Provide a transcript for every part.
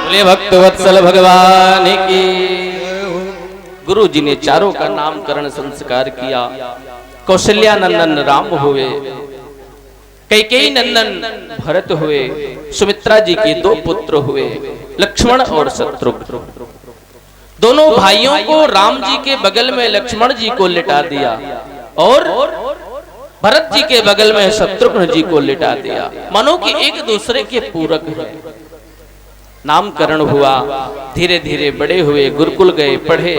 बोले भक्त वत्सल भगवान की। गुरु जी ने चारों का नामकरण संस्कार किया। कौशल्या नंदन राम हुए, कैकेयी नंदन भरत हुए, सुमित्रा जी के 2 पुत्र हुए, लक्ष्मण और शत्रुघ्न। दोनों भाइयों को राम जी के बगल में लक्ष्मण जी को लिटा दिया और भरत जी के बगल में शत्रुघ्न जी को लिटा दिया, मानो कि एक दूसरे के पूरक हैं। नामकरण हुआ, धीरे धीरे बड़े हुए, गुरुकुल गए, पढ़े।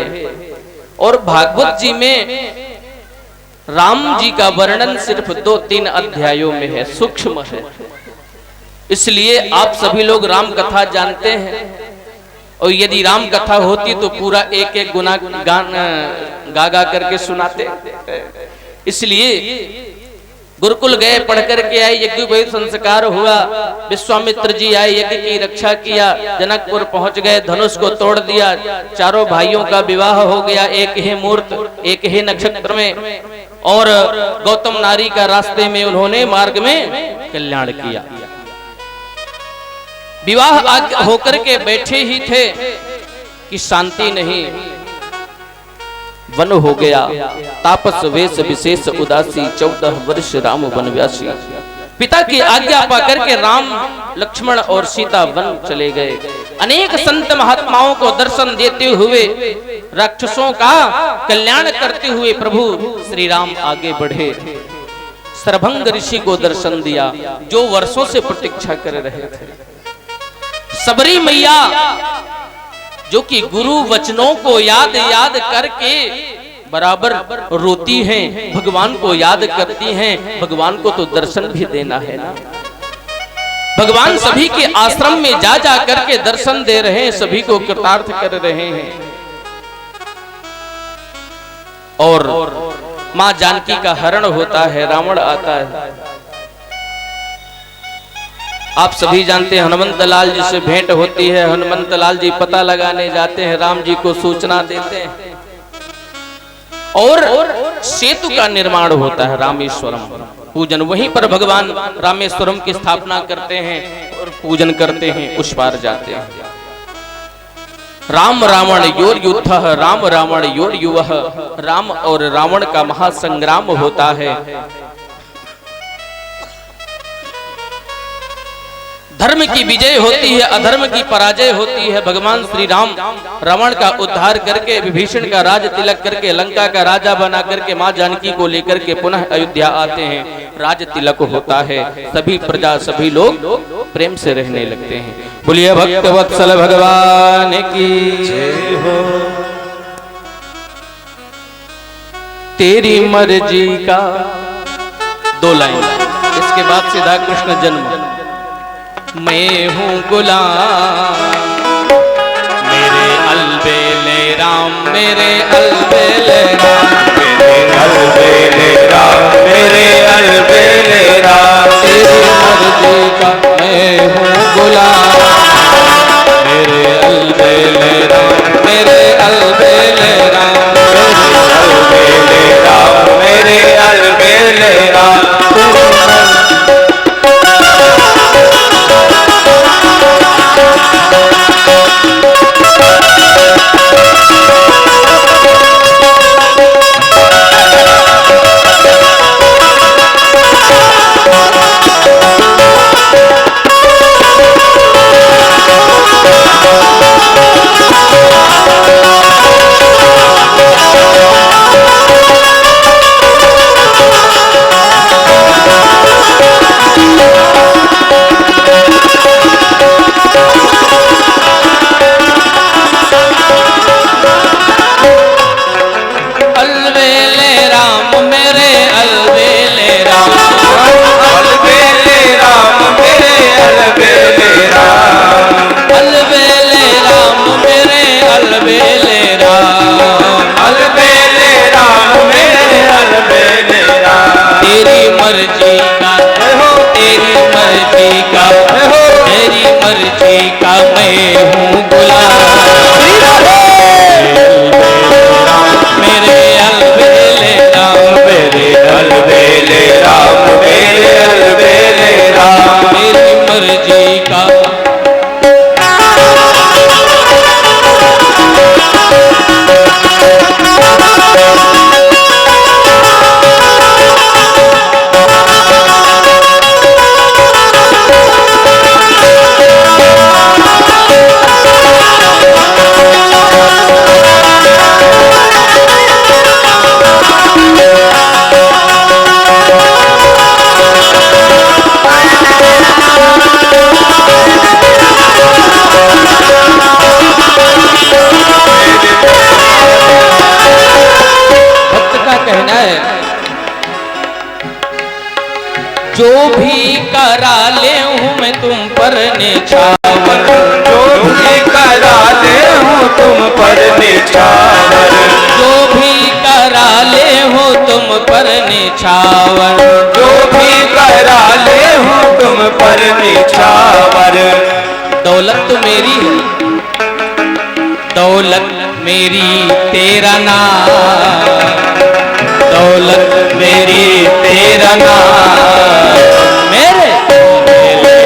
और भागवत जी में राम जी का वर्णन सिर्फ 2-3 अध्यायों में है, सूक्ष्म है। इसलिए आप सभी लोग राम कथा जानते हैं, और यदि राम कथा होती तो पूरा एक गुना गा करके सुनाते। इसलिए गुरुकुल गए, पढ़ करके आए, यज्ञोपवीत संस्कार हुआ, विश्वामित्र जी आए, यज्ञ की रक्षा किया, जनकपुर पहुंच गए, धनुष को तोड़ दिया, चारों भाइयों का विवाह हो गया, एक ही मुहूर्त, एक ही नक्षत्र में। और गौतम नारी का रास्ते में उन्होंने मार्ग में कल्याण किया। विवाह होकर के बैठे ही थे कि शांति नहीं, वन हो गया, तापस वेश विशेष उदासी, 14 वर्ष राम वनवासी। पिता की आज्ञा पाकर के राम, लक्ष्मण और सीता वन चले गए। अनेक संत महात्माओं को दर्शन देते हुए, राक्षसों का कल्याण करते हुए प्रभु श्री राम आगे बढ़े। सरभंग ऋषि को दर्शन दिया, जो वर्षों से प्रतीक्षा कर रहे थे। सबरी मैया, जो कि गुरु वचनों को याद करके बराबर रोती हैं, भगवान को याद करती हैं। भगवान को तो दर्शन भी देना है ना। भगवान सभी के आश्रम में जा करके दर्शन दे रहे हैं, सभी को कृतार्थ कर रहे हैं। और मां जानकी का हरण होता है, रावण आता है। आप सभी जानते हैं हनुमंत लाल जी से भेंट होती है। हनुमंत लाल जी पता लगाने जाते हैं, राम जी को सूचना देते हैं और सेतु का निर्माण होता है। रामेश्वरम पूजन, वहीं पर भगवान रामेश्वरम की स्थापना करते हैं और पूजन करते हैं, उस पार जाते हैं। राम रावण योर युद्ध, राम रावण योर युवः। राम और रावण का महासंग्राम होता है। धर्म की विजय होती है, अधर्म की पराजय होती है। भगवान श्री राम रावण का उद्धार करके, विभीषण का राज तिलक करके, लंका का राजा बना करके मां जानकी को लेकर के पुनः अयोध्या आते हैं। राज तिलक होता है, सभी प्रजा, सभी लोग प्रेम से रहने लगते हैं। बोलिए भक्त वत्सल भगवान की जय हो। तेरी मर्जी का 2 लाइन, इसके बाद सीधा कृष्ण जन्म। मैं हूँ गुलाम मेरे अलबेले राम, मेरे अलबेले राम, मेरे अलबेले राम, मेरे अलबेले राम। तेरी मर्जी का मैं हूँ गुलाम मेरे अलबेले राम, मेरे अलबेले राम, मेरे अलबेले राम, मेरे अलबेले राम। जो भी करा ले हूँ मैं तुम पर निछावर, जो भी करा ले हूँ तुम पर निछावर, जो भी करा ले हूँ तुम पर निछावर, जो भी करा ले हूँ तुम पर निछावर। दौलत मेरी है, दौलत मेरी तेरा नाम, दौलत मेरी तेरा नाम, मेरे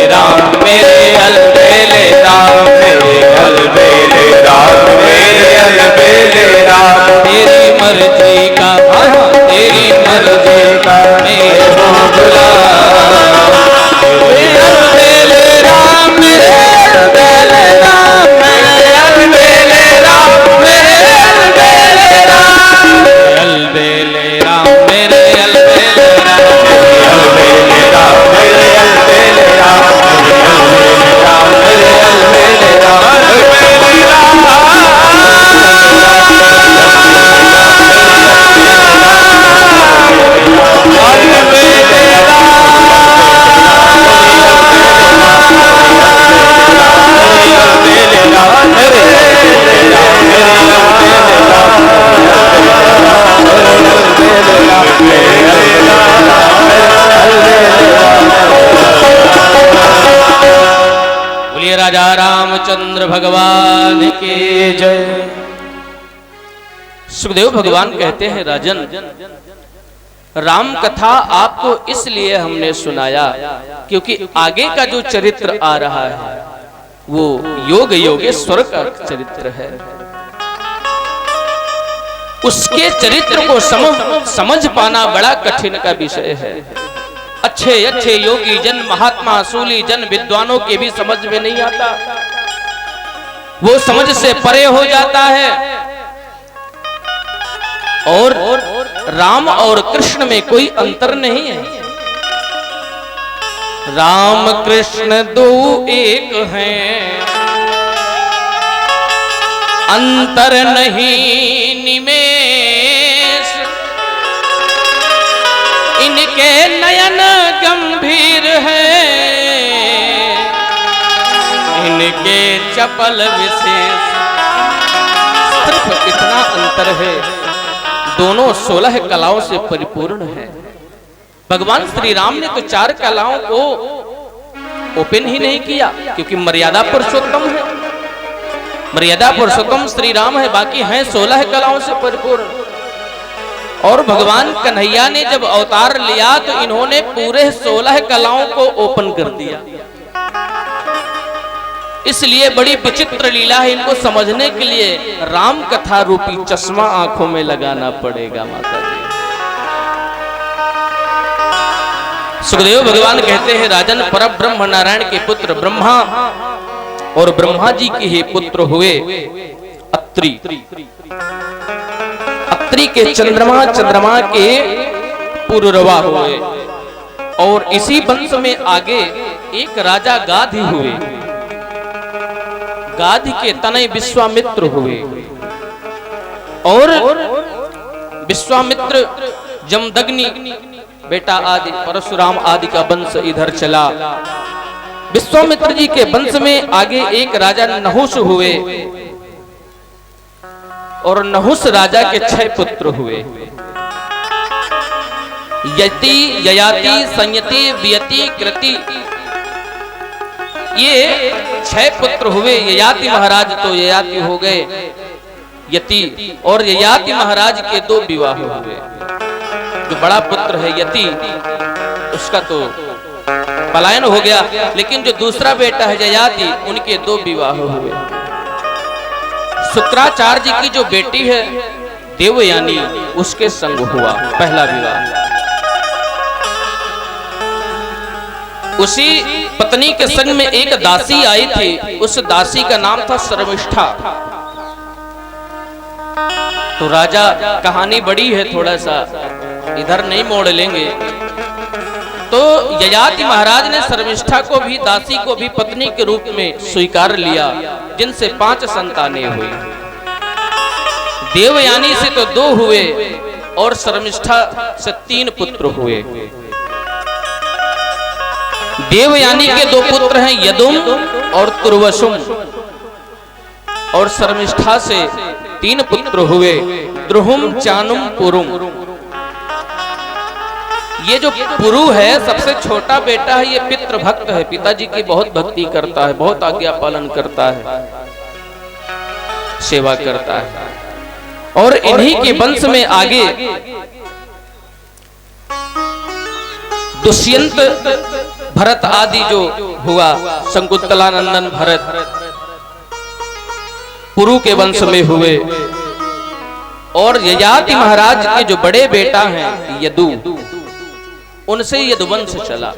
राम मेरे अलबेले राम, मेरे अलबेले राम, मेरे अलबेले राम। तेरी मर्जी का, तेरी मर्जी का मेरे हो गुलाम, मेरे अलबेले राम, मेरे अलबेले राम, मेरे अलबेले राम, मेरे अलबेले राम, अलबेले राम, मेरे अलबेले राम, अलबेले राम, मेरे अलबेले राम, मेरे अलबेले राम, अलबेले बोलिए राजा रामचंद्र भगवान की जय। सुखदेव भगवान कहते हैं, राजन राम कथा आपको इसलिए हमने सुनाया क्योंकि आगे का जो चरित्र आ रहा है वो योग योगेश्वर का चरित्र है। उसके चरित्र को समझ पाना बड़ा कठिन का विषय है। अच्छे अच्छे योगी जन, महात्मा सूली जन, विद्वानों के भी समझ में नहीं आता, वो समझ से परे हो जाता है। और राम और कृष्ण में कोई अंतर नहीं है। राम कृष्ण दो एक हैं, अंतर नहीं निमेष, इनके नयन गंभीर हैं, इनके चपल विशेष। सिर्फ इतना अंतर है, दोनों 16 कलाओं से परिपूर्ण है। भगवान श्री राम ने तो 4 कलाओं को ओपन ही नहीं किया क्योंकि मर्यादा पुरुषोत्तम है, मर्यादा पुरुषोत्तम श्री राम है, बाकी हैं 16 कलाओं से परिपूर्ण। और भगवान कन्हैया ने जब अवतार लिया तो इन्होंने पूरे 16 कलाओं को ओपन कर दिया। इसलिए बड़ी विचित्र लीला है, इनको समझने के लिए राम कथा रूपी चश्मा आंखों में लगाना पड़ेगा। माता जी सुखदेव भगवान कहते हैं, राजन परब्रह्म नारायण के पुत्र ब्रह्मा और ब्रह्मा जी के ही पुत्र हुए अत्रि। अत्रि के चंद्रमा के पुरुरवा हुए और इसी वंश में आगे एक राजा गाधी हुए। गाधी के तनय विश्वामित्र हुए और विश्वामित्र जमदग्नि बेटा आदि परशुराम आदि का वंश इधर चला। विश्वामित्र जी के वंश में आगे एक राजा नहुष हुए और नहुष राजा के 6 पुत्र हुए। यति, ययाति, संयति, वियति, कृति, ये 6 पुत्र हुए। ययाति महाराज तो ययाति हो गए, यति और ययाति महाराज के 2 विवाह हुए। जो बड़ा पुत्र है यति, उसका तो पलायन हो गया, लेकिन जो दूसरा बेटा है ययाति, उनके 2 विवाह हुए। शुक्राचार्य जी की जो बेटी है देवयानी, उसके संग हुआ पहला विवाह। उसी पत्नी के संग में एक दासी आई थी, उस दासी का नाम था शर्मिष्ठा। तो राजा, कहानी बड़ी है, थोड़ा सा इधर नहीं मोड़ लेंगे। तो ययाति महाराज ने शर्मिष्ठा को भी, दासी को भी पत्नी के रूप में स्वीकार लिया, जिनसे 5 संतानें हुई। देवयानी से तो 2 हुए और शर्मिष्ठा से 3 पुत्र हुए। देवयानी के दो पुत्र हैं, यदुम और तुर्वसुम, और शर्मिष्ठा से 3 पुत्र हुए, द्रुहुम, चानुम, पुरुम। ये जो पुरु है सबसे छोटा बेटा है, ये पितृभक्त है, पिताजी की बहुत भक्ति करता है, बहुत आज्ञा पालन करता है, सेवा करता है। और इन्हीं के वंश में आगे दुष्यंत, भरत आदि जो हुआ, शकुंतलानंदन भरत पुरु के वंश में हुए। और ययाति महाराज के जो बड़े बेटा हैं यदु, उनसे यदुवंश चला।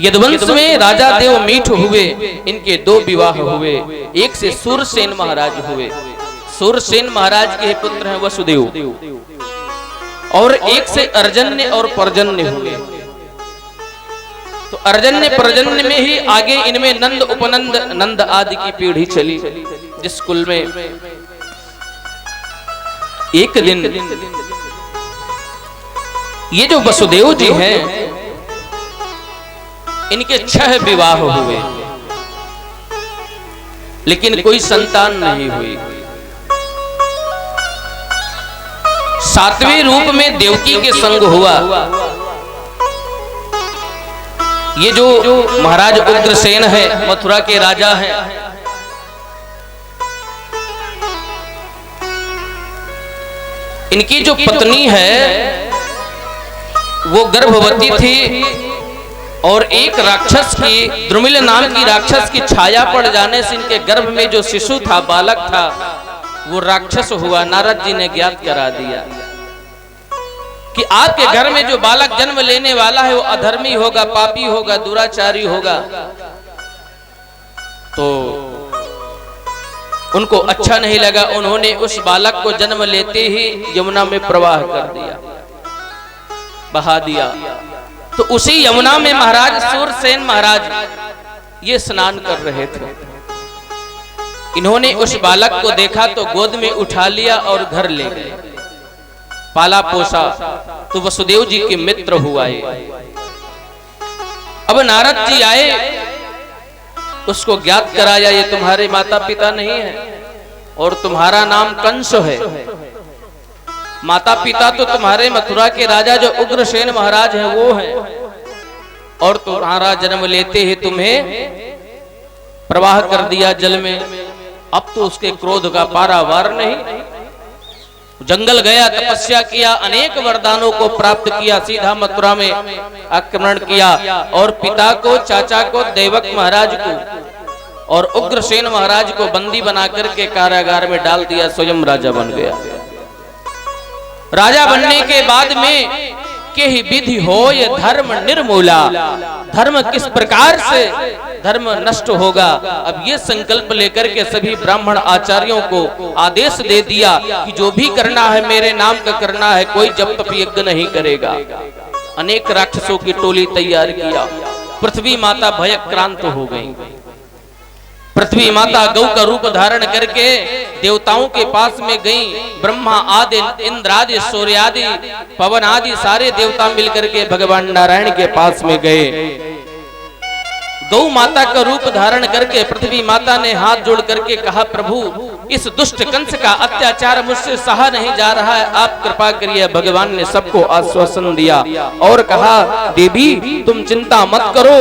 यदुवंश में राजा देव मीठ हुए, इनके 2 विवाह हुए। एक से सूरसेन महाराज हुए, सूरसेन महाराज के पुत्र हैं वसुदेव, और एक से अर्जन्य और पर्जन्य हुए। तो अर्जन्य पर्जन्य में ही आगे इनमें नंद, उपनंद, नंद आदि की पीढ़ी चली, जिस कुल में एक दिन ये जो वसुदेव जी हैं, इनके 6 विवाह हुए, लेकिन कोई संतान नहीं हुई। 7वें रूप में देवकी के संग हुआ। ये जो महाराज उग्रसेन है, मथुरा के राजा हैं, इनकी जो पत्नी है वो गर्भवती थी, और एक राक्षस की, द्रुमिल नाम की राक्षस की छाया पड़ जाने से इनके गर्भ में जो शिशु था, बालक था, वो राक्षस हुआ। नारद जी ने ज्ञात करा दिया कि आपके घर में जो बालक जन्म लेने वाला है वो अधर्मी होगा, पापी होगा, दुराचारी होगा। तो उनको अच्छा नहीं लगा, उन्होंने उस बालक को जन्म लेते ही यमुना में प्रवाह कर दिया, बहा दिया। तो उसी यमुना में महाराज सूरसेन महाराज ये स्नान कर रहे थे। इन्होंने उस बालक को देखा तो गोद में उठा लिया और घर ले गए, पाला पोसा। तो वसुदेव जी के मित्र हुआ ये। अब नारद जी आए, उसको ज्ञात कराया ये तुम्हारे माता पिता नहीं है, और तुम्हारा नाम कंस है। माता पिता तो तुम्हारे मथुरा के राजा जो उग्रसेन महाराज हैं वो हैं, और तुम्हारा जन्म लेते ही तुम्हें प्रवाह कर दिया जल में। अब तो उसके क्रोध का पारावार नहीं, जंगल गया, तपस्या किया, अनेक वरदानों को प्राप्त किया, सीधा मथुरा में आक्रमण किया, और पिता को, चाचा को, देवक महाराज को और उग्रसेन महाराज को बंदी बना करके कारागार में डाल दिया, स्वयं राजा बन गया। राजा बनने के बाद में के ही विधि हो ये धर्म निर्मूला, धर्म किस प्रकार से धर्म नष्ट होगा। अब ये संकल्प लेकर के सभी ब्राह्मण आचार्यों को आदेश दे दिया कि जो भी करना है मेरे नाम का करना है, कोई जब तक यज्ञ नहीं करेगा। अनेक राक्षसों की टोली तैयार किया। पृथ्वी माता भयक्रांत हो गई। पृथ्वी माता गौ का रूप धारण करके देवताओं के पास में गई। ब्रह्मा आदि, इंद्र आदि, सूर्य आदि, पवन आदि सारे देवता मिलकर के भगवान नारायण के पास में गए। गौ माता का रूप धारण करके पृथ्वी माता ने हाथ जोड़ करके कहा, प्रभु इस दुष्ट कंस का अत्याचार मुझसे सहा नहीं जा रहा है, आप कृपा करिए। भगवान ने सबको आश्वासन दिया और कहा, देवी तुम चिंता मत करो,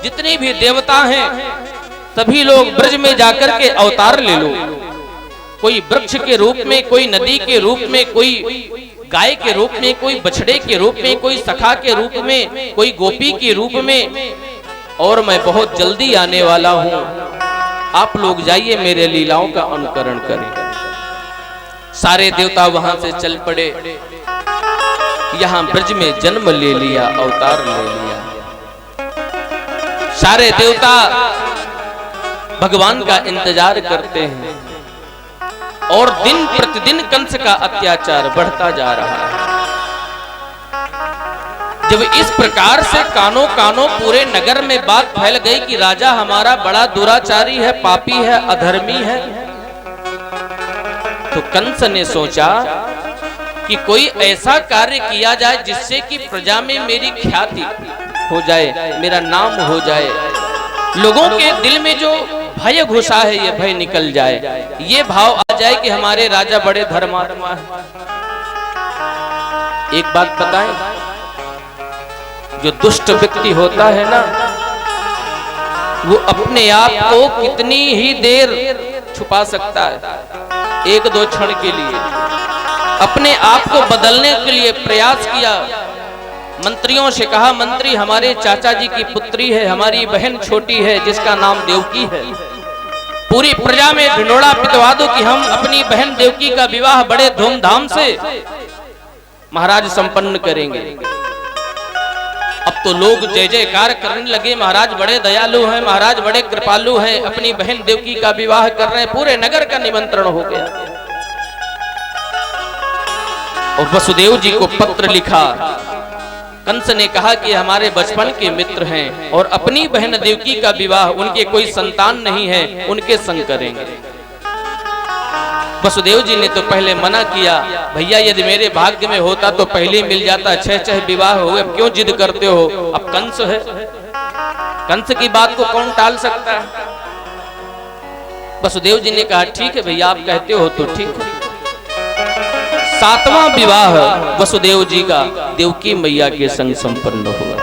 जितने भी देवता हैं सभी लोग ब्रज में जाकर के अवतार ले लो। कोई वृक्ष के रूप में, कोई नदी के रूप में, कोई गाय के रूप में, कोई बछड़े के रूप में, कोई सखा के रूप में, कोई गोपी के रूप में, और मैं बहुत जल्दी आने वाला हूं। आप लोग जाइए मेरे लीलाओं का अनुकरण करें। सारे देवता वहां से चल पड़े, यहां ब्रज में जन्म ले लिया, अवतार ले लिया। सारे देवता भगवान का इंतजार करते हैं, और दिन प्रतिदिन कंस का अत्याचार बढ़ता जा रहा है। जब इस प्रकार से कानों कानों पूरे नगर में बात फैल गई कि राजा हमारा बड़ा दुराचारी है, पापी है, अधर्मी है, तो कंस ने सोचा कि कोई ऐसा कार्य किया जाए जिससे कि प्रजा में मेरी ख्याति, हो जाए, मेरा नाम हो जाए, लोगों के दिल में जो भय घुसा है ये भय निकल जाए, ये भाव आ जाए कि हमारे राजा बड़े धर्मात्मा हैं। एक बात बताएं, जो दुष्ट व्यक्ति होता है ना, वो अपने आप को कितनी ही देर छुपा सकता है, एक दो क्षण के लिए। अपने आप को बदलने के लिए प्रयास किया, मंत्रियों से कहा, मंत्री हमारे चाचा जी की पुत्री है, हमारी बहन छोटी है जिसका नाम देवकी है, पूरी प्रजा में ढिंढोरा पिटवा दो कि हम अपनी बहन देवकी का विवाह बड़े धूमधाम से महाराज संपन्न करेंगे। अब तो लोग जय जयकार करने लगे, महाराज बड़े दयालु हैं, महाराज बड़े कृपालु हैं, अपनी बहन देवकी का विवाह कर रहे हैं, पूरे नगर का निमंत्रण हो गया। और वसुदेव जी को पत्र लिखा, कंस ने कहा कि हमारे बचपन के मित्र हैं और अपनी बहन देवकी का विवाह, उनके कोई संतान नहीं है, उनके संग करेंगे। वसुदेव जी ने तो पहले मना किया, भैया यदि मेरे भाग्य में होता तो पहले मिल जाता, 6 विवाह हुए, अब क्यों जिद करते हो, अब कंस है, कंस की बात को कौन टाल सकता है। वसुदेव जी ने कहा ठीक है भैया, आप कहते हो तो ठीक है। 7वां विवाह वसुदेव जी का देवकी मैया के संग संपन्न हुआ।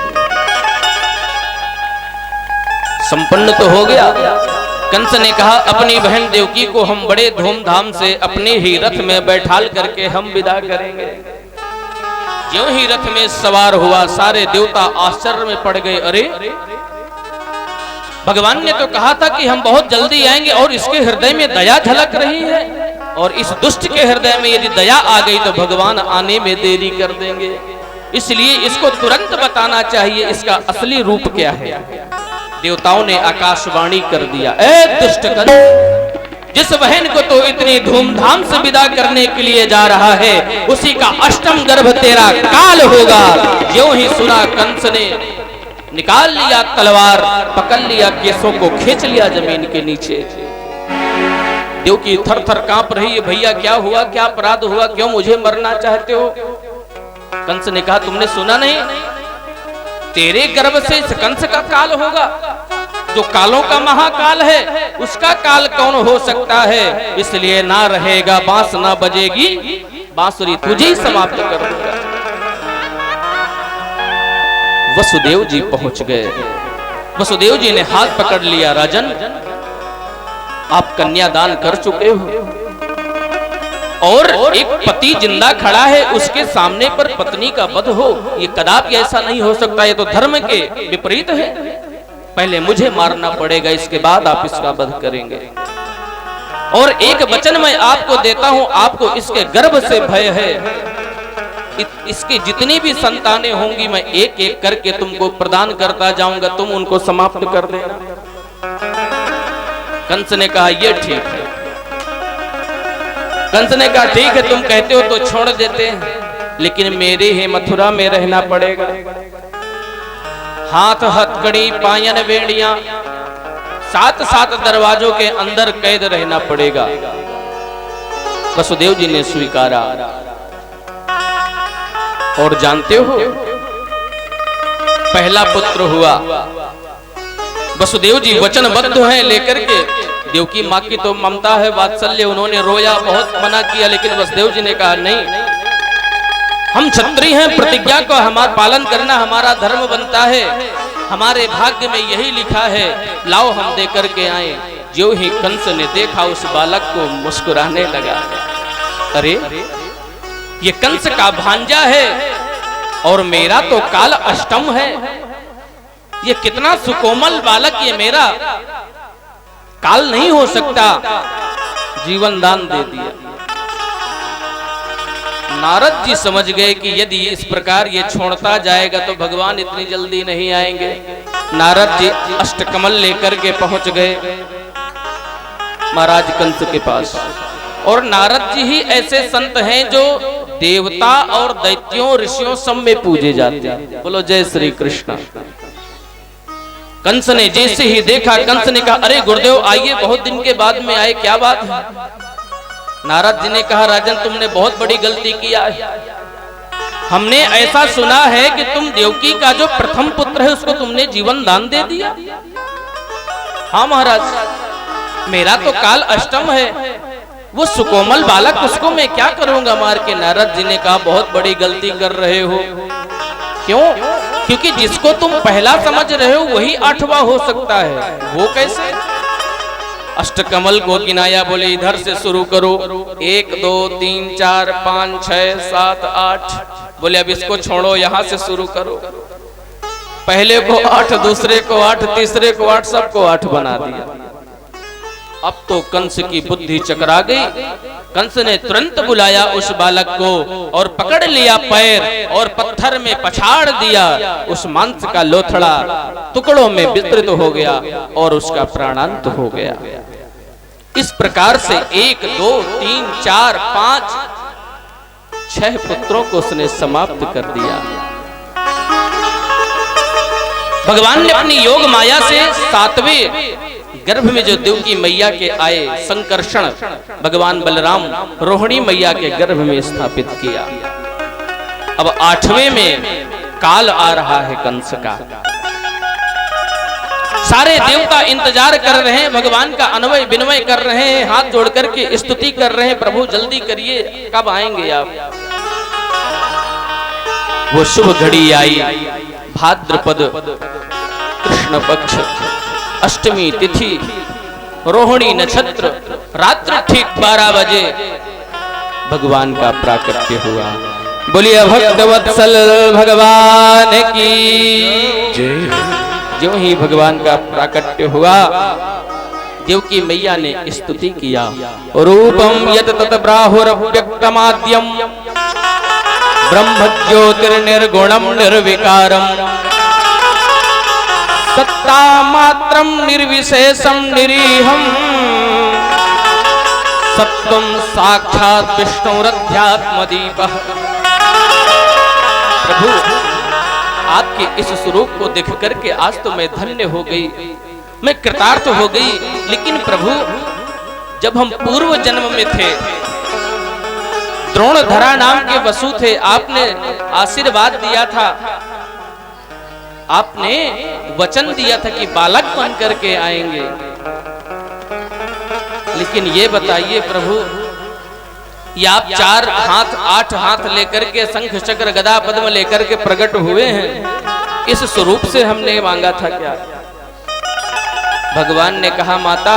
संपन्न तो हो गया। कंस ने कहा अपनी बहन देवकी को हम बड़े धूमधाम से अपने ही रथ में बैठाल करके हम विदा करेंगे। ज्यों ही रथ में सवार हुआ, सारे देवता आश्चर्य में पड़ गए, अरे भगवान ने तो कहा था कि हम बहुत जल्दी आएंगे और इसके हृदय में दया झलक रही है, और इस दुष्ट के हृदय में यदि दया आ गई तो भगवान आने में देरी कर देंगे, इसलिए इसको तुरंत बताना चाहिए इसका असली रूप क्या है। देवताओं ने आकाशवाणी कर दिया, ए दुष्ट कंस, जिस बहन को तो इतनी धूमधाम से विदा करने के लिए जा रहा है, उसी का अष्टम गर्भ तेरा काल होगा। ज्यों ही सुना, कंस ने निकाल लिया तलवार, पकड़ लिया, केसों को खींच लिया जमीन के नीचे। देवकी थर थर कांप रही है, भैया क्या हुआ, क्या अपराध हुआ, क्यों मुझे मरना चाहते हो। कंस ने कहा तुमने सुना नहीं, तेरे गर्भ से इस कंस का काल होगा, जो कालों का महाकाल है, उसका काल कौन हो सकता है, इसलिए ना रहेगा बांस ना बजेगी बांसुरी, तुझे ही समाप्त कर दूंगा। वसुदेव जी पहुंच गए। वसुदेव जी ने हाथ पकड़ लिया, राजन आप कन्यादान कर चुके हो और एक पति जिंदा खड़ा है, उसके सामने पर पत्नी का वध हो, ये कदापि ऐसा नहीं हो सकता, ये तो धर्म के विपरीत है। पहले मुझे मारना पड़ेगा, इसके बाद आप इसका वध करेंगे। और एक वचन मैं आपको देता हूं, आपको इसके गर्भ से भय है, इसकी जितनी भी संतानें होंगी मैं एक एक करके तुमको प्रदान करता जाऊंगा, तुम उनको समाप्त कर देना। कंस ने कहा ये ठीक है। कंस ने कहा ठीक है, तुम कहते हो तो छोड़ देते हैं, लेकिन मेरे ही मथुरा में रहना पड़ेगा। हाथ हथकड़ी पायन बेड़ियां, 7 दरवाजों के अंदर कैद रहना पड़ेगा। वसुदेव जी ने स्वीकारा। और जानते हो पहला पुत्र हुआ। वसुदेव जी वचनबद्ध हैं लेकर के, देवकी माँ की तो ममता है, वात्सल्य, उन्होंने रोया, बहुत मना किया, लेकिन वसुदेव जी ने कहा नहीं, हम क्षत्रिय हैं, प्रतिज्ञा को हमारा पालन करना हमारा धर्म बनता है, हमारे भाग्य में यही लिखा है, लाओ हम दे करके आए। जो ही कंस ने देखा उस बालक को, मुस्कुराने लगा, अरे ये कंस का भांजा है और मेरा तो काल अष्टम है, ये कितना सुकोमल बालक, ये मेरा काल नहीं हो सकता। जीवन दान दे दिया। नारद जी समझ गए कि यदि इस प्रकार ये छोड़ता जाएगा तो भगवान इतनी जल्दी नहीं आएंगे। नारद जी अष्टकमल लेकर के पहुंच गए महाराज कंस के पास। और नारद जी ही ऐसे संत हैं जो देवता और दैत्यों ऋषियों सब में पूजे जाते हैं। बोलो जय श्री कृष्ण। कंस ने जैसे ही देखा, कंस ने कहा अरे गुरुदेव आइए, बहुत दिन के बाद में आए, क्या बात है। नारद जी ने कहा राजन तुमने बहुत बड़ी गलती किया है, हमने ऐसा सुना है कि तुम देवकी का जो प्रथम पुत्र है उसको तुमने जीवन दान दे दिया। हाँ महाराज, मेरा तो काल अष्टम है, वो सुकोमल बालक उसको मैं क्या करूंगा मार के। नारद जी ने कहा बहुत बड़ी गलती कर रहे हो। क्यों? क्योंकि जिसको तुम पहला समझ रहे हो वही आठवां हो सकता है। वो कैसे? अष्टकमल को गिनाया, बोले इधर से शुरू करो, 1 2 3 4 5 6 7 8। बोले अब इसको छोड़ो, यहां से शुरू करो। पहले को 8, दूसरे को 8, तीसरे को 8, सबको 8 बना दिया। अब तो कंस की बुद्धि चकरा गई। कंस ने तुरंत बुलाया उस बालक को और पकड़ लिया पैर और पत्थर में पछाड़ दिया। उस मांस का लोथड़ा टुकड़ों में विस्तृत हो गया और उसका प्राणांत हो गया। इस प्रकार से 1 2 3 4 5 6 पुत्रों को उसने समाप्त कर दिया। भगवान ने अपनी योग माया से 7वें गर्भ में जो देवकी मैया के आए संकर्षण भगवान बलराम रोहिणी मैया के गर्भ में स्थापित किया। अब 8वें में काल आ रहा है कंस का। सारे देवता इंतजार कर रहे हैं, भगवान का अन्वय विनवय कर रहे हैं, हाथ जोड़ करके स्तुति कर रहे हैं, प्रभु जल्दी करिए, कब आएंगे आप। वो शुभ घड़ी आई, भाद्रपद कृष्ण पक्ष अष्टमी तिथि, रोहिणी नक्षत्र, रात्रि ठीक 12 बजे भगवान का प्राकट्य हुआ। बोलिए भक्त वत्सल भगवान की जय। जो ही भगवान का प्राकट्य हुआ, देवकी मैया ने स्तुति किया। रूपम यत तत ब्राहुरव्यक्तमाद्यम ब्रह्म ज्योतिर्निर्गुणम निर्विकारम सत्ता मात्रम निर्विशेषम निरीहम सत्वम साक्षात विष्णुरध्यात्मदीपः। प्रभु आपके इस स्वरूप को देख करके आज तो मैं धन्य हो गई, मैं कृतार्थ हो गई। लेकिन प्रभु जब हम पूर्व जन्म में थे, द्रोणधरा नाम के वसु थे, आपने आशीर्वाद दिया था, आपने वचन दिया था कि बालक बन करके आएंगे। लेकिन ये बताइए प्रभु, ये आप 4 हाथ 8 हाथ लेकर के शंख चक्र गदा पद्म लेकर के प्रकट हुए हैं, इस स्वरूप से हमने मांगा था क्या? भगवान ने कहा माता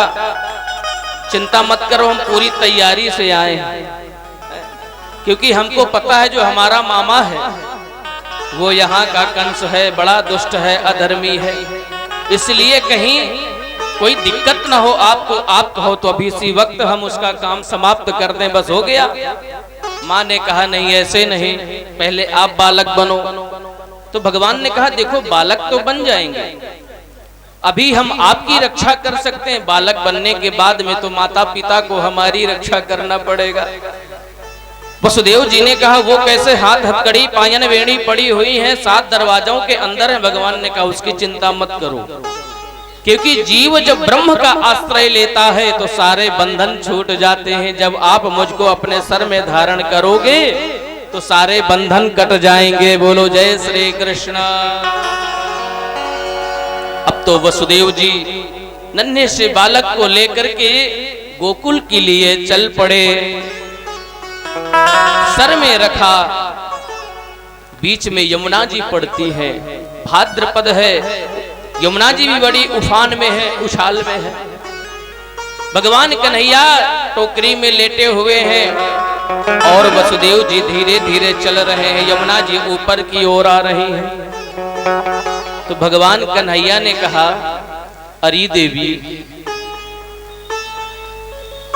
चिंता मत करो, हम पूरी तैयारी से आए हैं, क्योंकि हमको पता है जो हमारा मामा है वो यहाँ का कंस है, बड़ा दुष्ट है, अधर्मी है, इसलिए कहीं कोई दिक्कत ना हो आपको। आप कहो तो अभी इसी वक्त हम उसका काम समाप्त कर दें, बस हो गया। माँ ने कहा नहीं, ऐसे नहीं, पहले आप बालक बनो। तो भगवान ने कहा देखो बालक तो बन जाएंगे, अभी हम आपकी रक्षा कर सकते हैं, बालक बनने के बाद में तो माता पिता को हमारी रक्षा करना पड़ेगा। वसुदेव जी ने कहा वो कैसे? हाथ हथकड़ी पायन वेणी पड़ी हुई है, 7 दरवाजों के अंदर है। भगवान ने कहा उसकी चिंता मत करो, क्योंकि जीव जब ब्रह्म का आश्रय लेता है तो सारे बंधन छूट जाते हैं। जब आप मुझको अपने सर में धारण करोगे तो सारे बंधन कट जाएंगे। बोलो जय श्री कृष्ण। अब तो वसुदेव जी नन्हे से बालक को लेकर के गोकुल के लिए चल पड़े। सर में रखा, बीच में यमुना जी पड़ती है, भाद्रपद है, यमुना जी भी बड़ी उफान में है, उछाल में है। भगवान कन्हैया टोकरी में लेटे हुए हैं और वसुदेव जी धीरे धीरे चल रहे हैं, यमुना जी ऊपर की ओर आ रही हैं। तो भगवान कन्हैया ने कहा अरे देवी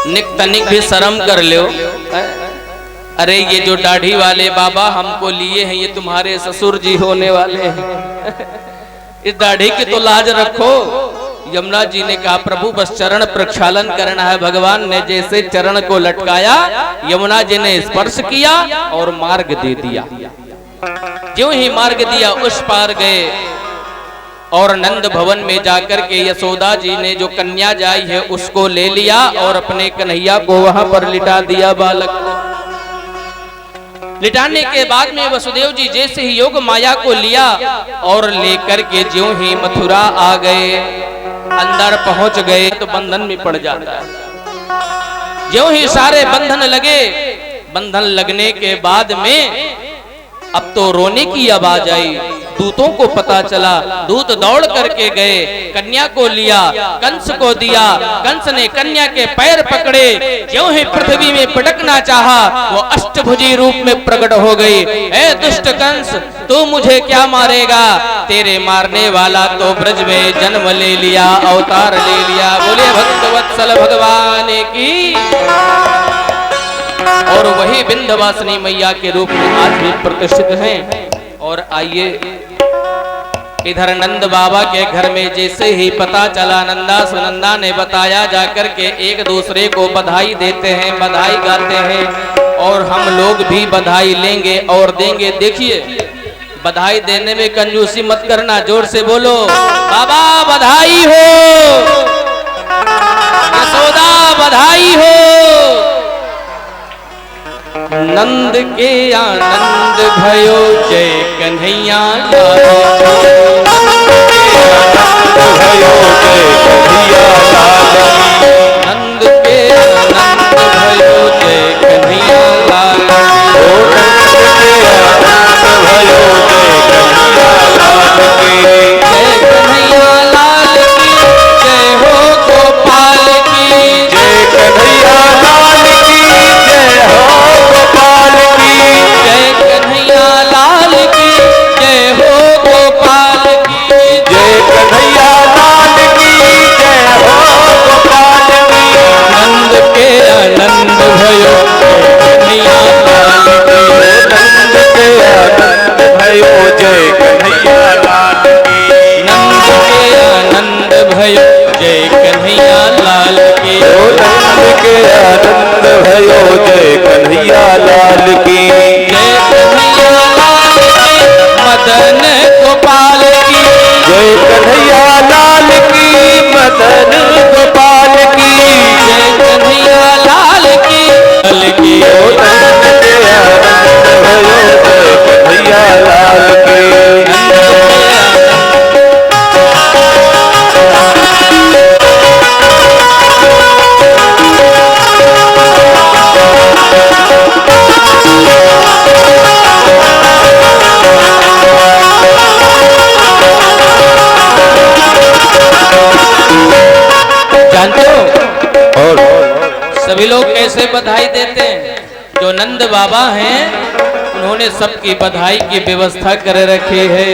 निक तनिक भी शर्म कर लो। अरे ये जो दाढ़ी वाले बाबा हमको लिए हैं ये तुम्हारे ससुर जी होने वाले हैं, इस दाढ़ी की तो लाज रखो। यमुना जी ने कहा प्रभु बस चरण प्रक्षालन करना है। भगवान ने जैसे चरण को लटकाया, यमुना जी ने स्पर्श किया और मार्ग दे दिया। ज्यों ही मार्ग दिया उस पार गए और नंद भवन में जाकर के यशोदा जी ने जो कन्या जाई है उसको ले लिया और अपने कन्हैया को वहां पर लिटा दिया बालक को। लिटाने के बाद में वसुदेव जी जैसे ही योग माया को लिया और लेकर के ज्यों ही मथुरा आ गए, अंदर पहुंच गए तो बंधन में पड़ जाता है। ज्यों ही सारे बंधन लगे, बंधन लगने के बाद में अब तो रोने की आवाज आई। दूतों को पता चला, दूत दौड़ करके गए, कन्या को लिया, कंस को दिया। कंस ने कन्या के पैर पकड़े, ज्यों ही पृथ्वी में पटकना चाहा, वो अष्टभुजी रूप में प्रकट हो गई। ए दुष्ट कंस, तू मुझे क्या मारेगा? तेरे मारने वाला तो ब्रज में जन्म ले लिया, अवतार ले लिया। बोले भक्तवत्सल भगवान की। और वही विंध्यवासिनी मैया के रूप में आज भी प्रतिष्ठित हैं। और आइए इधर नंद बाबा के घर में जैसे ही पता चला, नंदा सुनंदा ने बताया, जाकर के एक दूसरे को बधाई देते हैं, बधाई गाते हैं। और हम लोग भी बधाई लेंगे और देंगे। देखिए, बधाई देने में कंजूसी मत करना, जोर से बोलो बाबा बधाई हो, यशोदा बधाई हो। नंद के आनंद भयो, जय कन्हैया लाल। नंद के आनंद भयो, जय कन्हैया लाल। जय कन्हैया लाल की, जय हो गोपाल की। जय कन्हैया लाल की, जय हो गोपाल की। जय कन्हैया लाल की, जय हो गोपाल की। जय कन्हैया लाल की, जय हो गोपाल की। नंद के आनंद भयो, कन्हैया लाल की। नंद के आनंद भयो, जय कन्हैया लाल की। नंद के आनंद भयो, जय कन्हैया लाल की। नंद के आनंद भयो, जय कन्हैया लाल की। जय कन्हैया लाल की, मदन गोपाल की। जय कन्हैया लाल की, मदन गोपाल की। जय कन्हैया लाल की, लाल की। नंद के आनंद भयो, जय कन्हैया लाल की। जानते हो और सभी लोग कैसे बधाई देते हैं? जो नंद बाबा हैं उन्होंने सबकी बधाई की व्यवस्था कर रखी है।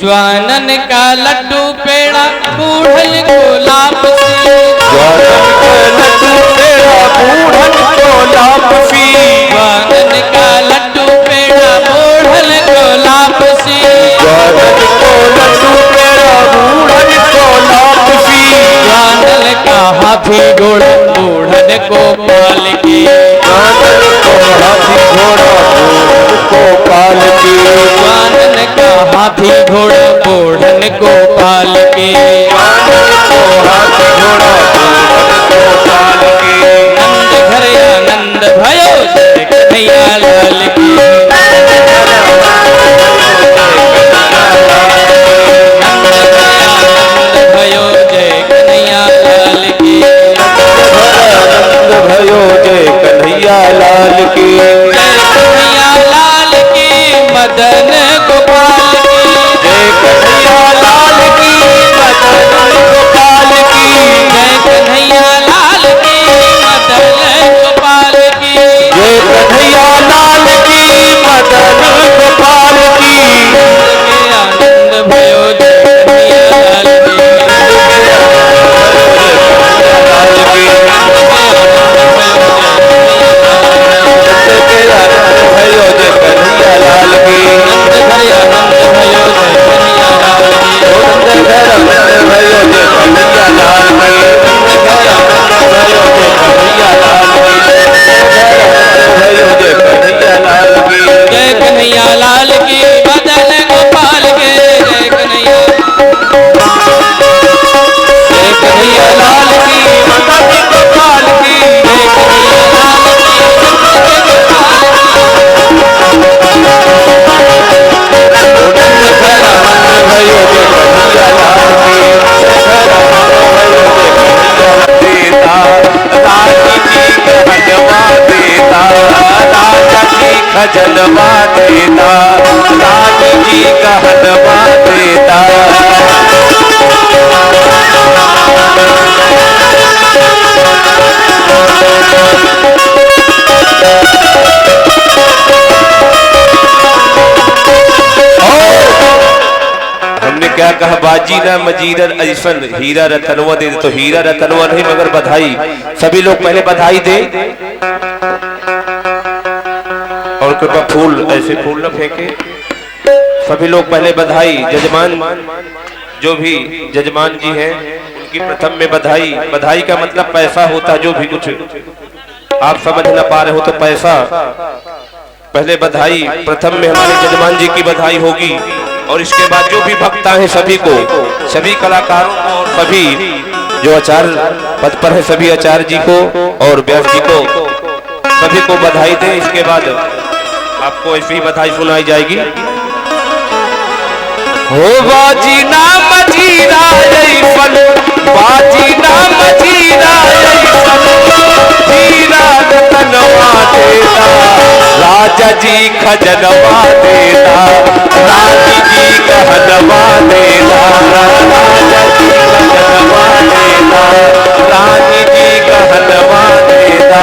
ज्वानन का लड्डू पेड़ा, बूढ़ल गुलाब से। ज्वानन का लड्डू पेड़ा, बूढ़न गुलाब सी। ज्वानन का लड्डू पेड़ा, बूढ़ल गुलाब से। ज्वानन को लड्डू पेड़ा, बूढ़न गुलाब सी। ज्वानन का हाथी घोड़ा, बूढ़न को पाल की। ज्वानन को हाथी घोड़ा, बूढ़न को पाल की। ज्वानन का हाथी घोड़ा, बूढ़न को पाल की। ज्वानन को हाथी घोड़ा, बूढ़न को पाल की। नंद घर आनंद भयो, जय कन्हैया लाल की। नंद घर आनंद भयो, जय कन्हैया लाल की। आनंद भयो, जय कन्हैया लाल की। जय कन्हैया लाल की, मदन गोपाल की। जय खजनवा देता, रानी जी कहनवा देता। हमने क्या कहा, बाजी ना मजीरन ऐसन हीरा रतनवा दे, तो हीरा रतनवा नहीं मगर बधाई। सभी लोग पहले बधाई दे और कृपया फूल ऐसे फूल न फेंके। सभी लोग पहले बधाई। जजमान जो भी जजमान जी हैं उनकी प्रथम में बधाई। बधाई का मतलब पैसा होता, जो भी कुछ आप समझ न पा रहे हो तो पैसा। पहले बधाई, प्रथम में हमारे जजमान जी की बधाई होगी और इसके बाद जो भी भक्ता है सभी को, सभी कलाकारों को और सभी जो आचार्य पद पर है सभी आचार्य जी को और व्यास जी को, सभी को बधाई दें। इसके बाद आपको ऐसी बधाई सुनाई जाएगी। हो बाजी ना मजीरा ऐसन, बाजी ना मजीरा ऐसन, हीरा रतनवा देता, राजा जी खजनवा देता, रानी जी कहनवा देता, राजा जी खजनवा देता, रानी जी कहनवा देता।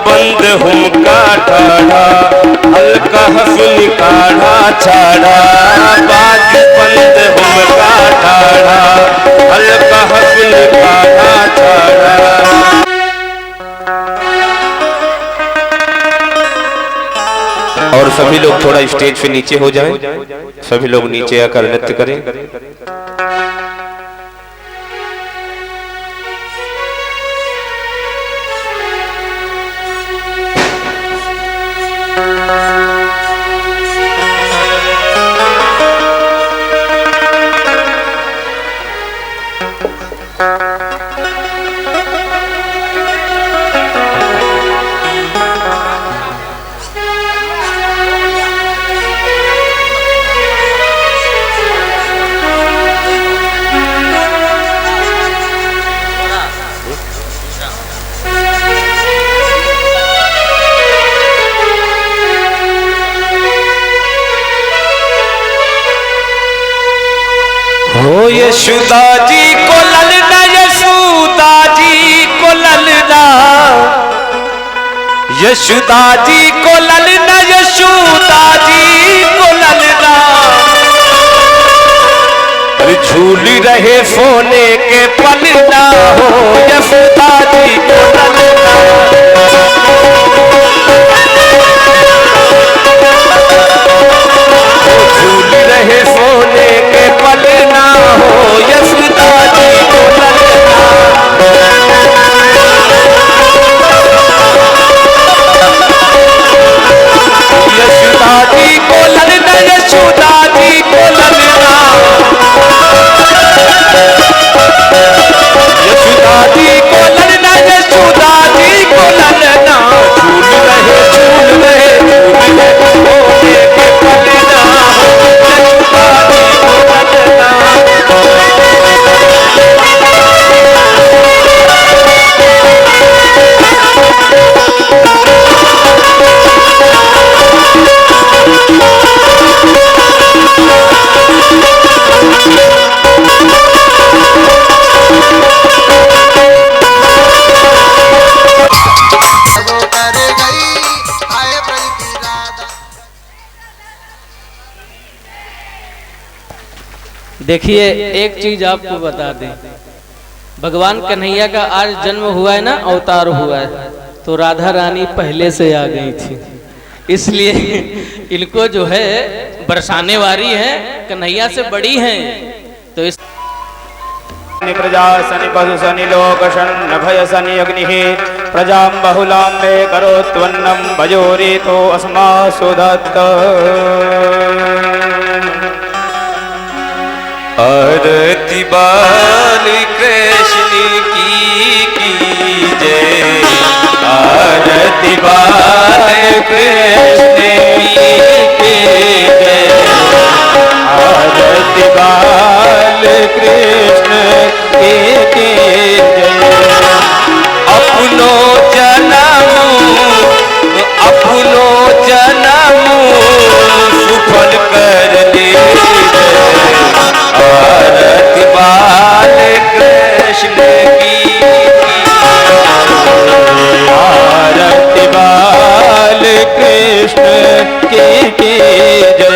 बंद हुमका ठाढ़ा, हल्का हंसुन काढ़ा छाड़ा, बाजू बंद हुमका ठाढ़ा, हल्का हंसुन काढ़ा छाड़ा। और सभी लोग थोड़ा स्टेज पे नीचे हो जाएं, सभी लोग नीचे आकर नृत्य करें। हो यशोदा जी को ललना, यशोदा जी को ललना, यशोदा जी को ललना, यशोदा जी को ललना, झूल रहे सोने के पलना, हो यशोदा जी को ललना। झूल रहे सोने के पलना, हो यशोदा जी को ललना। यशोदा जी को ललना, यशोदा जी को ललना, यशोदा जी को ललना, यशोदा जी को ललना। झूल रहे झूल रहे झूल रहे सोने के पलना, यशोदा जी को ललना। देखिए एक चीज आपको बता दें, भगवान कन्हैया का आज जन्म हुआ है ना, अवतार हुआ है, तो राधा रानी पहले से आ गई थी। इसलिए इनको जो है बरसाने वाली है, कन्हैया से बड़ी हैं। तो इस प्रजा सनि पशु सनि लोक शन्न भय सनि अग्नि प्रजां बहुलां मे करोत्वन्नं भजोरितो अस्मासु दत्त। आरती बाल कृष्ण की जय, आरती बाल कृष्ण की जय, आरती बाल कृष्ण की जय। अपनो जन्म सुफल कर दे, आरती बाल कृष्ण की, आरती बाल कृष्ण की जय।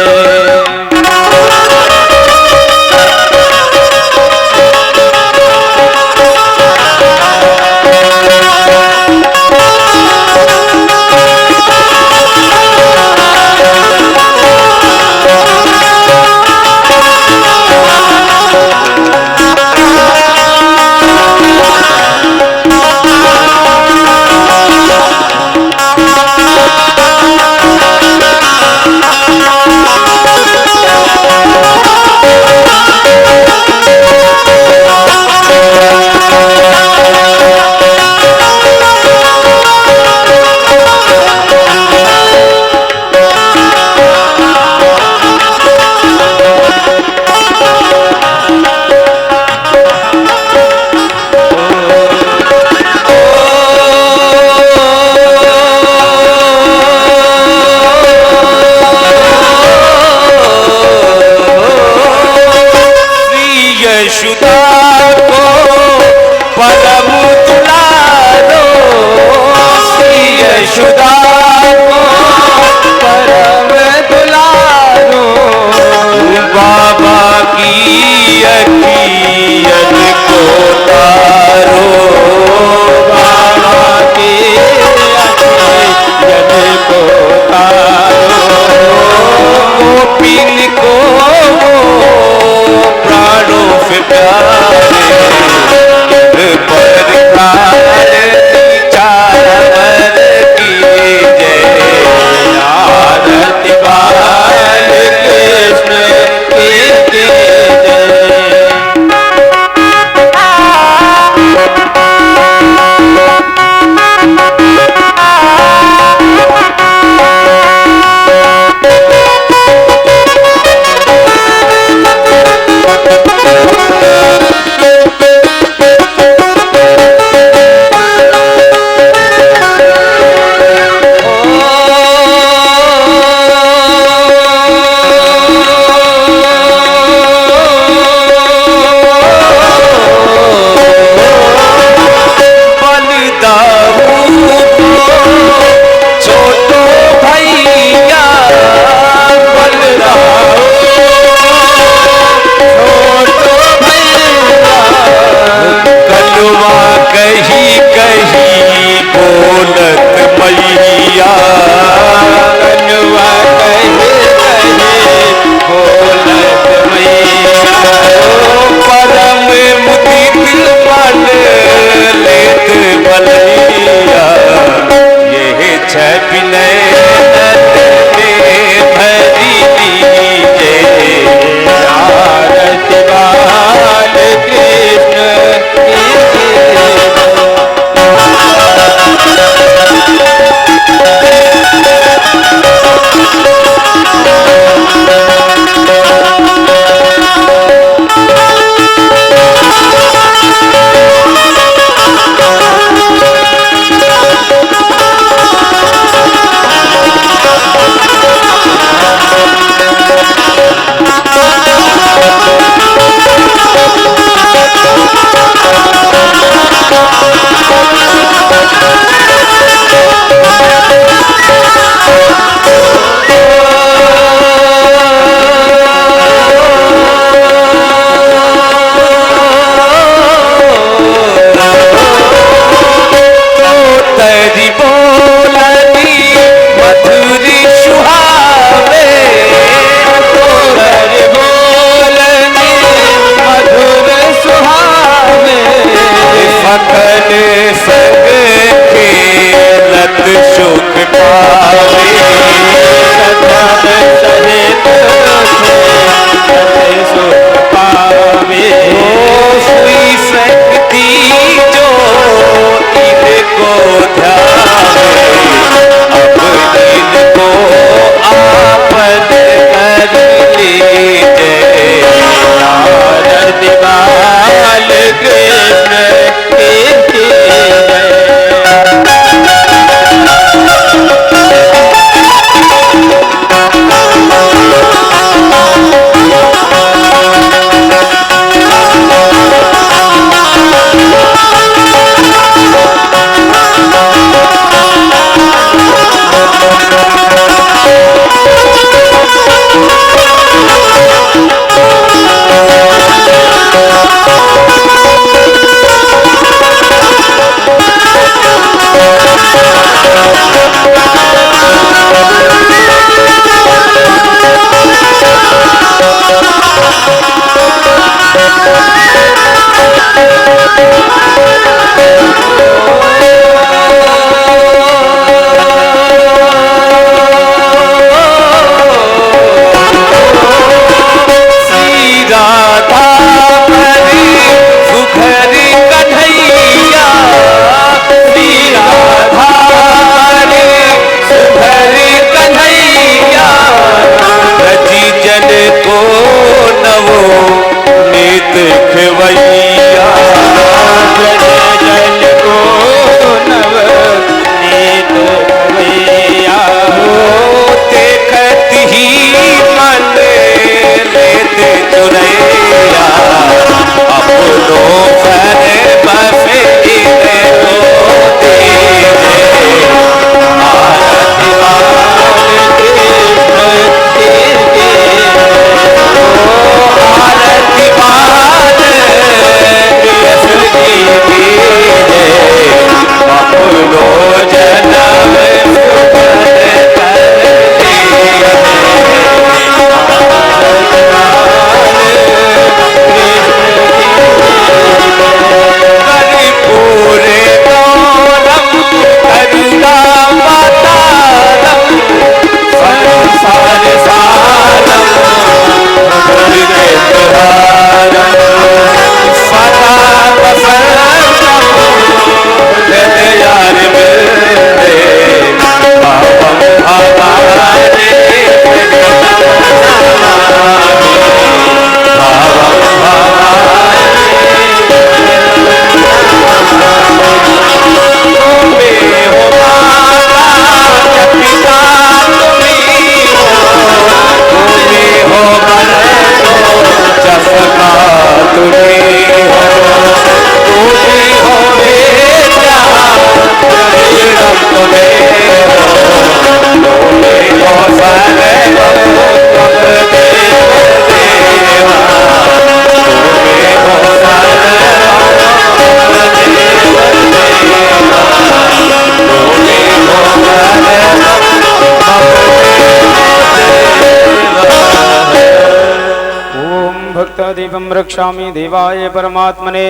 दीपं रक्षामि देवाय परमात्मने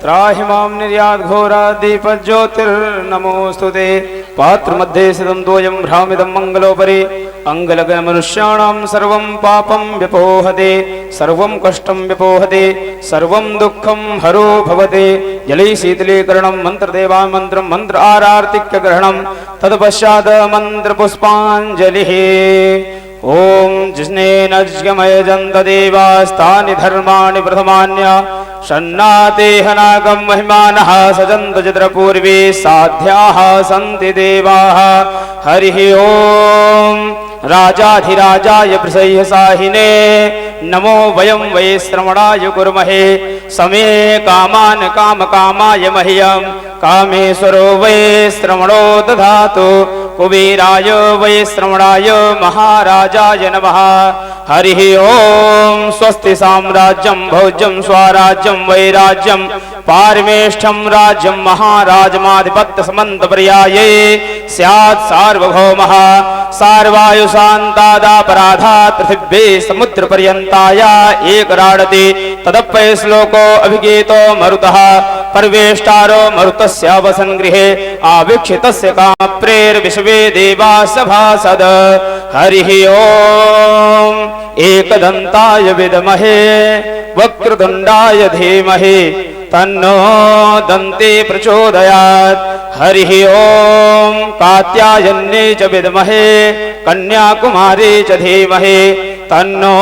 त्राहि मां निर्यात घोरा दीपज्योतिर्नमोऽस्तुते पात्रमध्ये स्थितं तोयं भ्रामिदं मङ्गलोपरि अङ्गलगमनुष्याणां सर्वं पापं व्यपोहते सर्वं कष्टं व्यपोहते सर्वं दुःखं हरो भवते जले शीतलीकरणं मन्त्रदेवा मन्त्रं मन्त्र आरार्तिक्यग्रहणं तत्पश्चात् मन्त्रपुष्पाञ्जलिः ओम जिस्नेन जगमयजन्त देवास्तानि धर्माणि प्रथमान्य शन्नातेहनागं महिमानः सजन्त चित्रपूर्वे साध्याः सन्ति देवाः हरिः ओम राजाधिराजाय प्रसह्यसाहिने नमो वयं वै श्रवणाय कुर्महे समे कामान् कामकामाय मह्यं कामेश्वरो वै श्रवणो दधातु कुबेराय वै श्रवणाय महाराजाय नमः हरिः ओम स्वस्ति साम्राज्यं भोज्यं स्वराज्यं वैराज्यं पारमेष्ठं राज्यं महाराजमाधिपत्यसमन्तपर्याये स्यात् सार्वभौमः सार्वायुशान्तादापराधात् पृथिव्ये समुद्रपर्यन्ताया एकराडति तदप्पय श्लोको अभिगीतो मरुतः परवेष्टारो मरुतस्यावसन् गृहे आवीक्षितस्य कामप्रेर्विश्वे देवा सभासद हरिः ओम एकदन्ताय विद्महे वक्रतुण्डाय धीमहि तन्नो दन्ते प्रचोदयात् हरिः ओम कात्यायन्ये च विद्महे कन्याकुमारी च धीमहि तन्नो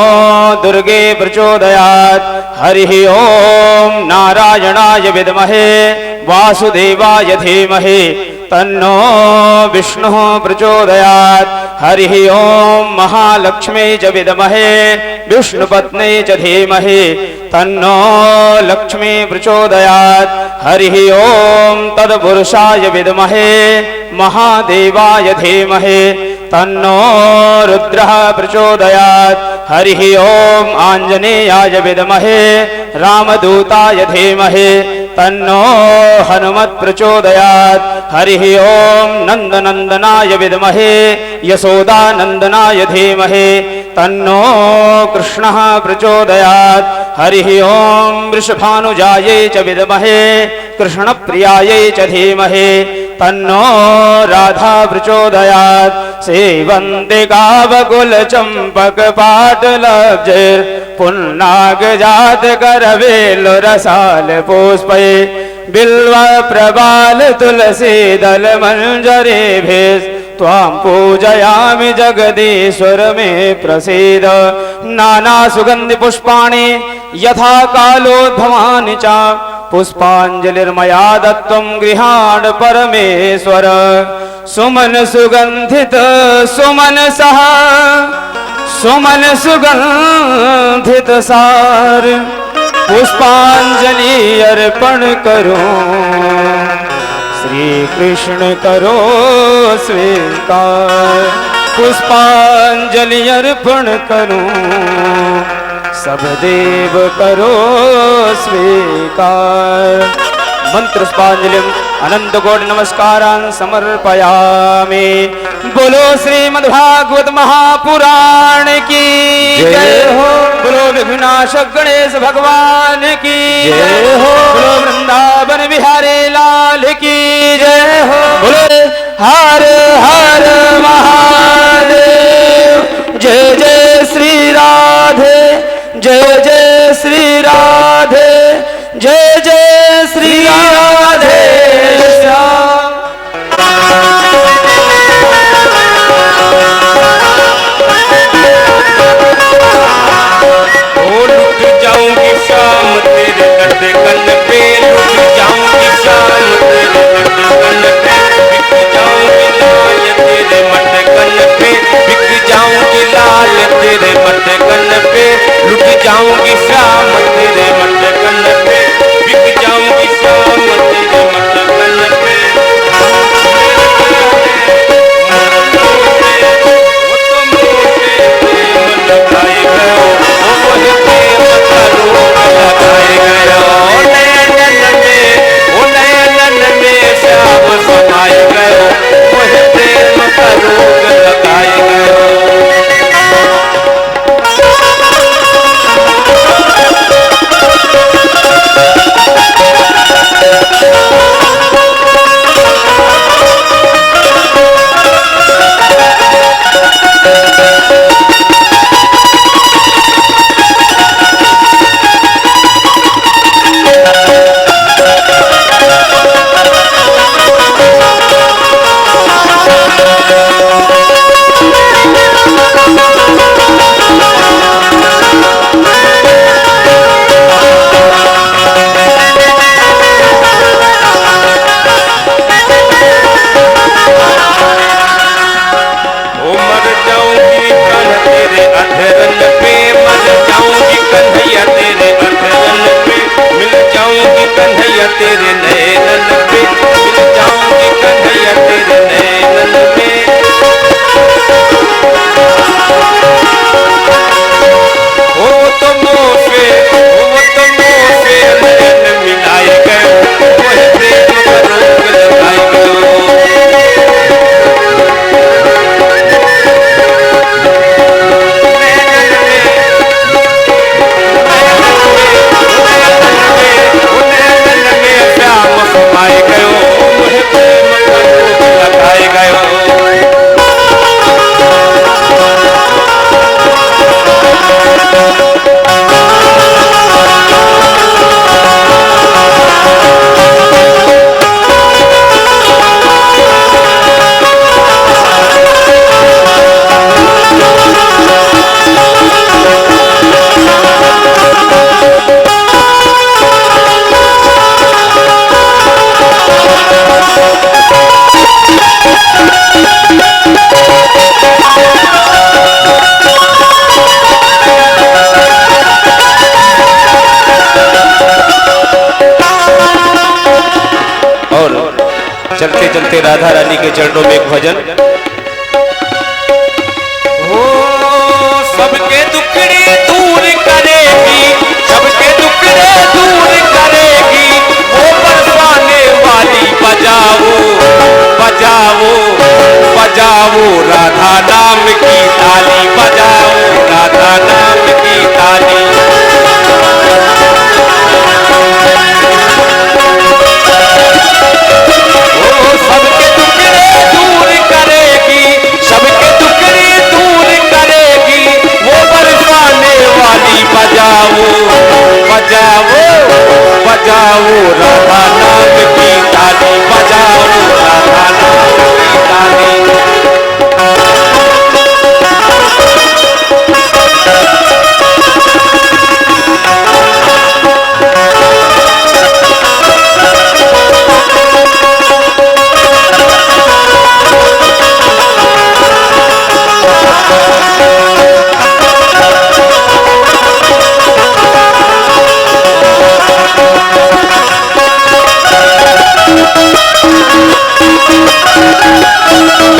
दुर्गे प्रचोदयात् हरिः ओम नारायणाय विद्महे वासुदेवाय धीमहि तन्नो विष्णुः प्रचोदयात् हरिः ओम महालक्ष्मी च विद्महे विष्णुपत्नी च धीमहि तन्नो लक्ष्मी प्रचोदयात् हरिः ओम तत्पुरुषाय विद्महे महादेवाय धीमहि तन्नो रुद्रः प्रचोदयात् हरिः ओम आञ्जनेयाय विद्महे रामदूताय धीमहि तन्नो हनुमत् प्रचोदयात् हरिः ओम नन्दनन्दनाय विद्महे यशोदानन्दनाय धीमहि तन्नो कृष्णः प्रचोदयात् हरिः ओम वृषभानुजायै च विद्महे कृष्णप्रियायै च धीमहि तन्नो राधा प्रचोदयात्। सेवन्ते गावकुलचम्पकपाटलब्जैः पुन्नागजातकरवेलुरसाल पुष्पै बिल्व प्रबाल तुलसी दल मंजरेभिः त्वां पूजयामि जगदीश्वर मे प्रसीद। नाना सुगंधि पुष्पाणि यथा कालोद्भवानि च पुष्पांजलिर्मया दत्तं गृहाण परमेश्वर। सुमन सुगंधित सुमन सह सुमन सुगंधित सार पुष्पांजलि अर्पण करूं। श्री कृष्ण करो स्वीकार पुष्पांजलि अर्पण करूं। सब देव करो स्वीकार। मंत्र पुष्पांजलिम अनंत कोटि नमस्कारान् समर्पयामि। बोलो श्रीमद्भागवत महापुराण की जय हो। बोलो विघ्नाशक गणेश भगवान की जय हो। बोलो वृंदावन बिहारी लाल की जय हो। बोलो हर हर महादेव। जय जय श्री राधे जय जय श्री राधे जय जय श्री राधे श्याम। लुट जाऊंगी शाम तेरे दर्द पे, लुट जाऊंगी शाम तेरे दर्द पे, बिक जाऊंगी लाल तेरे मटकन पे, बिक जाऊंगी लाल तेरे मटकन पे, लुट जाऊंगी शाम तेरे मटकन पे, बिक जाऊंगी शाम तेरे मटकन पे। चलते चलते राधा रानी के चरणों में एक भजन। ओ सबके दुखड़े दूर करेगी, सबके दुखड़े दूर करेगी, वो बरसाने वाली बजाओ बजाओ बजाओ राधा नाम की ताली, बजाओ राधा नाम की ताली। है